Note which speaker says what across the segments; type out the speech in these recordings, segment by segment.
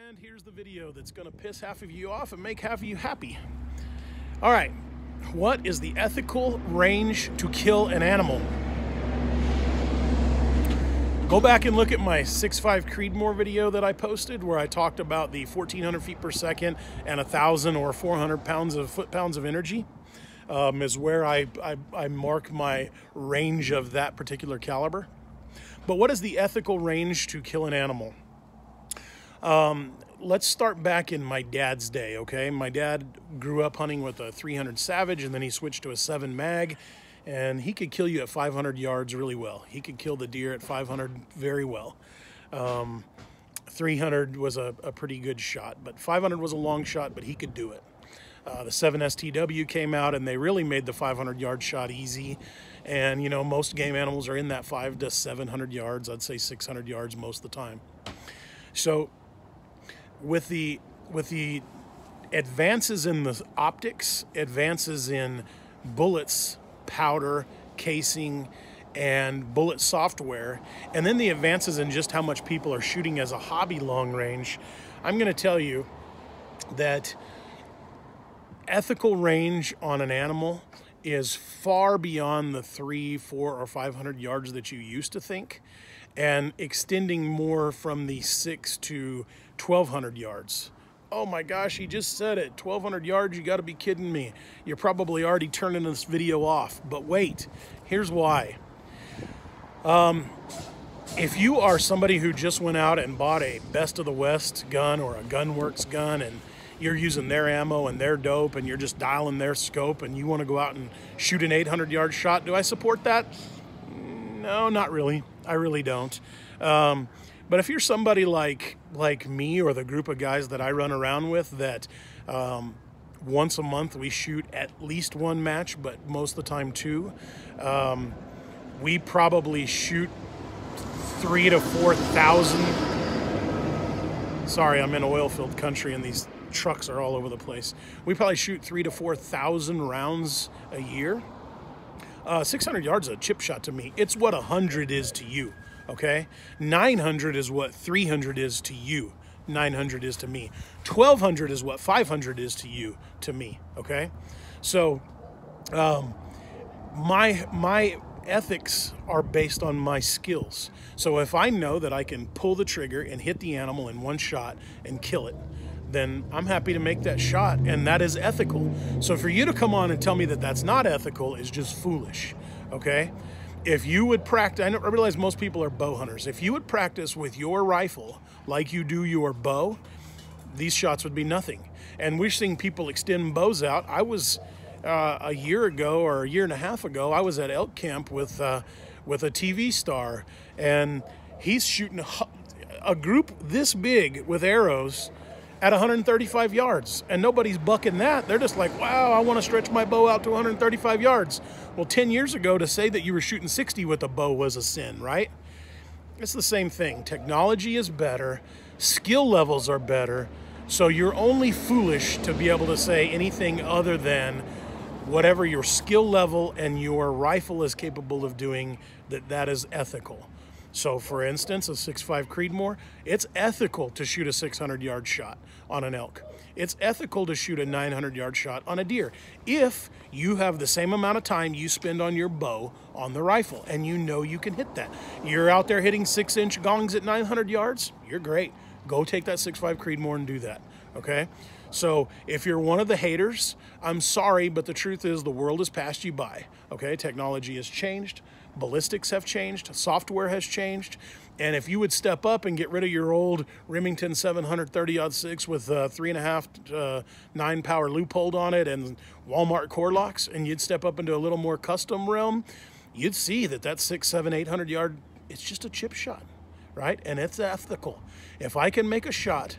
Speaker 1: And here's the video that's going to piss half of you off and make half of you happy. All right, what is the ethical range to kill an animal? Go back and look at my 6.5 Creedmoor video that I posted where I talked about the 1,400 feet per second and 1,000 or 400 foot-pounds of energy. Is where I mark my range of that particular caliber. But what is the ethical range to kill an animal? Let's start back in my dad's day, okay? My dad grew up hunting with a 300 Savage, and then he switched to a 7 mag, and he could kill you at 500 yards really well. He could kill the deer at 500 very well. 300 was a pretty good shot, but 500 was a long shot, but he could do it. The 7 STW came out, and they really made the 500-yard shot easy. And, you know, most game animals are in that 500 to 700 yards. I'd say 600 yards most of the time. So with the advances in the optics, advances in bullets, powder, casing, and bullet software, and then the advances in just how much people are shooting as a hobby long range, I'm going to tell you that ethical range on an animal is far beyond the 300, 400, or 500 yards that you used to think, and extending more from the 600 to 1,200 yards. Oh my gosh, he just said it, 1,200 yards, you gotta be kidding me. You're probably already turning this video off, but wait, here's why. If you are somebody who just went out and bought a Best of the West gun or a Gunworks gun, and you're using their ammo and their dope, and you're just dialing their scope, and you want to go out and shoot an 800-yard shot, do I support that? No, not really. I really don't. But if you're somebody like me or the group of guys that I run around with that once a month we shoot at least one match, but most of the time two, we probably shoot 3,000 to 4,000. Sorry, I'm in oil-filled country and these trucks are all over the place. We probably shoot 3,000 to 4,000 rounds a year. 600 yards is a chip shot to me. It's what 100 is to you, okay? 900 is what 300 is to you. 900 is to me. 1,200 is what 500 is to you, to me, okay? So my ethics are based on my skills. So if I know that I can pull the trigger and hit the animal in one shot and kill it, then I'm happy to make that shot, and that is ethical. So for you to come on and tell me that that's not ethical is just foolish, okay? If you would practice, I realize most people are bow hunters. If you would practice with your rifle like you do your bow, these shots would be nothing. And we're seeing people extend bows out. I was, a year ago or a year and a half ago, I was at elk camp with a TV star, and he's shooting a group this big with arrows at 135 yards, and nobody's bucking that. They're just like, wow, I want to stretch my bow out to 135 yards. Well, 10 years ago, to say that you were shooting 60 with a bow was a sin, right? It's the same thing. Technology is better, skill levels are better, so you're only foolish to be able to say anything other than whatever your skill level and your rifle is capable of doing, that is ethical. So for instance, a 6.5 Creedmoor, it's ethical to shoot a 600-yard shot on an elk. It's ethical to shoot a 900-yard shot on a deer if you have the same amount of time you spend on your bow on the rifle and you know you can hit that. You're out there hitting 6-inch gongs at 900 yards, you're great. Go take that 6.5 Creedmoor and do that, okay? So if you're one of the haters, I'm sorry, but the truth is the world has passed you by, okay? Technology has changed. Ballistics have changed, software has changed, and if you would step up and get rid of your old Remington 730-06 with 3.5 9 power loophole on it and Walmart core locks, and you'd step up into a little more custom realm, you'd see that 600, 700, 800 yard, it's just a chip shot, right? And it's ethical. If I can make a shot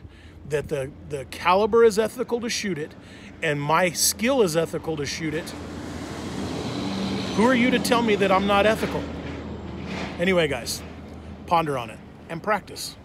Speaker 1: that the caliber is ethical to shoot it and my skill is ethical to shoot it, who are you to tell me that I'm not ethical? Anyway, guys, ponder on it and practice.